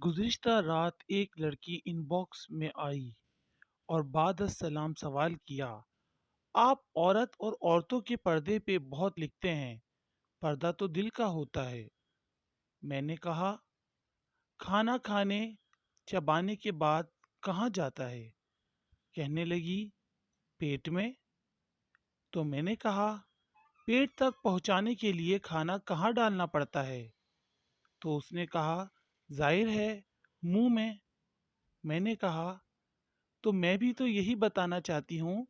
گزشتہ رات ایک لڑکی ان باکس میں آئی اور بعد السلام سوال کیا، آپ عورت اور عورتوں کے پردے پہ بہت لکھتے ہیں، پردہ تو دل کا ہوتا ہے۔ میں نے کہا، کھانا کھانے چبانے کے بعد کہاں جاتا ہے؟ کہنے لگی، پیٹ میں۔ تو میں نے کہا، پیٹ تک پہنچانے کے لیے کھانا کہاں ڈالنا پڑتا ہے؟ تو اس نے کہا، ظاہر ہے منہ میں۔ میں نے کہا، تو میں بھی تو یہی بتانا چاہتی ہوں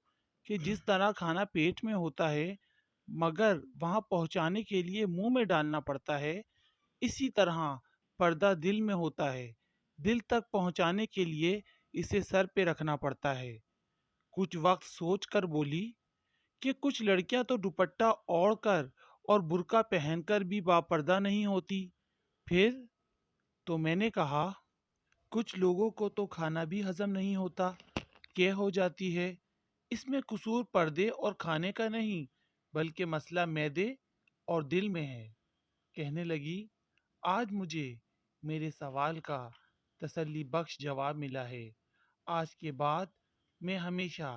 کہ جس طرح کھانا پیٹ میں ہوتا ہے مگر وہاں پہنچانے کے لیے منہ میں ڈالنا پڑتا ہے، اسی طرح پردہ دل میں ہوتا ہے، دل تک پہنچانے کے لیے اسے سر پہ رکھنا پڑتا ہے۔ کچھ وقت سوچ کر بولی کہ کچھ لڑکیاں تو دوپٹہ اوڑھ کر اور برقع پہن کر بھی باپردہ نہیں ہوتی۔ پھر تو میں نے کہا، کچھ لوگوں کو تو کھانا بھی ہضم نہیں ہوتا، کہ ہو جاتی ہے۔ اس میں قصور پردے اور کھانے کا نہیں بلکہ مسئلہ معدے اور دل میں ہے۔ کہنے لگی، آج مجھے میرے سوال کا تسلی بخش جواب ملا ہے، آج کے بعد میں ہمیشہ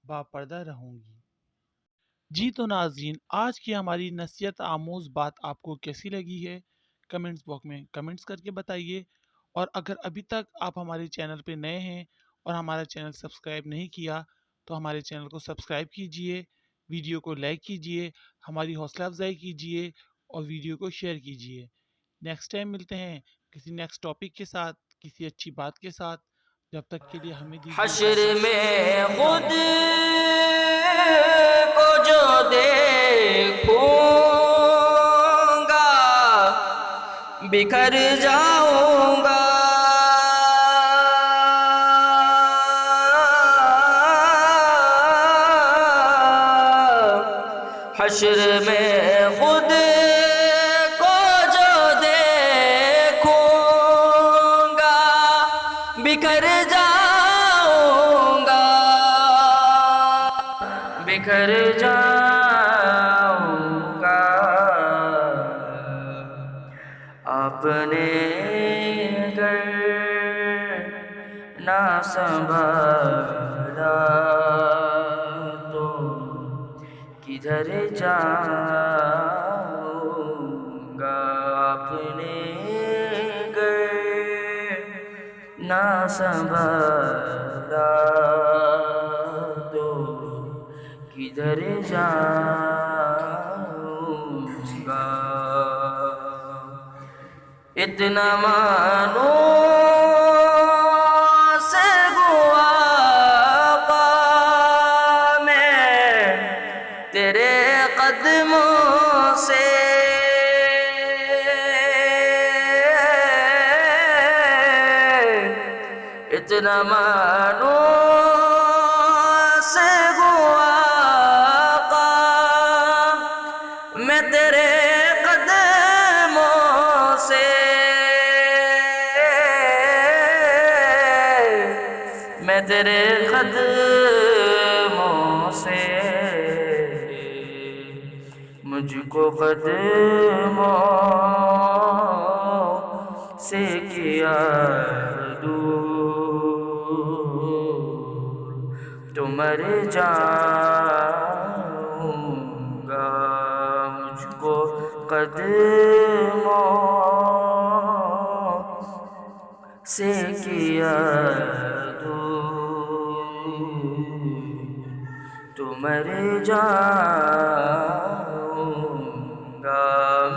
باپردہ رہوں گی۔ جی تو ناظرین، آج کی ہماری نصیحت آموز بات آپ کو کیسی لگی ہے کمنٹس باکس میں کمنٹس کر کے بتائیے، اور اگر ابھی تک آپ ہمارے چینل پہ نئے ہیں اور ہمارا چینل سبسکرائب نہیں کیا تو ہمارے چینل کو سبسکرائب کیجئے، ویڈیو کو لائک کیجئے، ہماری حوصلہ افزائی کیجئے اور ویڈیو کو شیئر کیجئے۔ نیکسٹ ٹائم ملتے ہیں کسی نیکسٹ ٹاپک کے ساتھ، کسی اچھی بات کے ساتھ۔ جب تک کے لیے ہمیں دیجیے حشر اجازت۔ میں خدا خود حافظ۔ کو جو دیکھوں گا بکھر جاؤں گا، حشر میں خود کو جو دیکھوں گا بکھر جاؤں گا، بکھر جاؤں گا۔ آپ نے اگر نہ سنبھالا تو کدھر جاؤں گا، آپ نے اگر نہ سنبھالا تو کدھر جاؤں گا۔ اتنا مانو سے ہوا آقا میں تیرے قدموں سے، اتنا مانو سے ہوا آقا میں تیرے قدموں سے، میں تیرے قدموں سے، مجھ کو قدموں سے کیا دور، تو مر جاؤں گا، مجھ کو قدموں سے کیا دور، تو مر جاؤں گا۔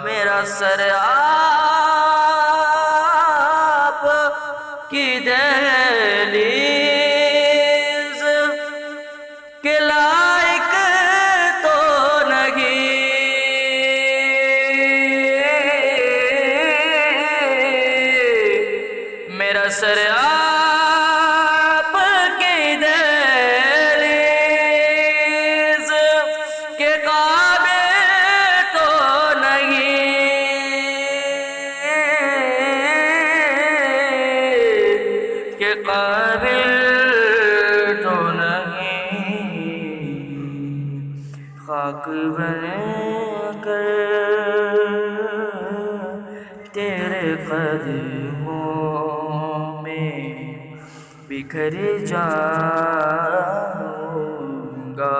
میرا سر آپ کی دہلیز کے لائق تو نہیں، میرا سر آپ کی دہلیز کے قابل تو نہیں، کے قابل تو نہیں، خاک بن کر تیرے قدموں بکھر جاؤں گا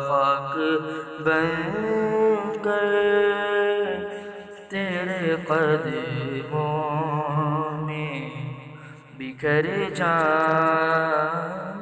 خاک بن کر تیرے قدموں میں بکھر جاؤں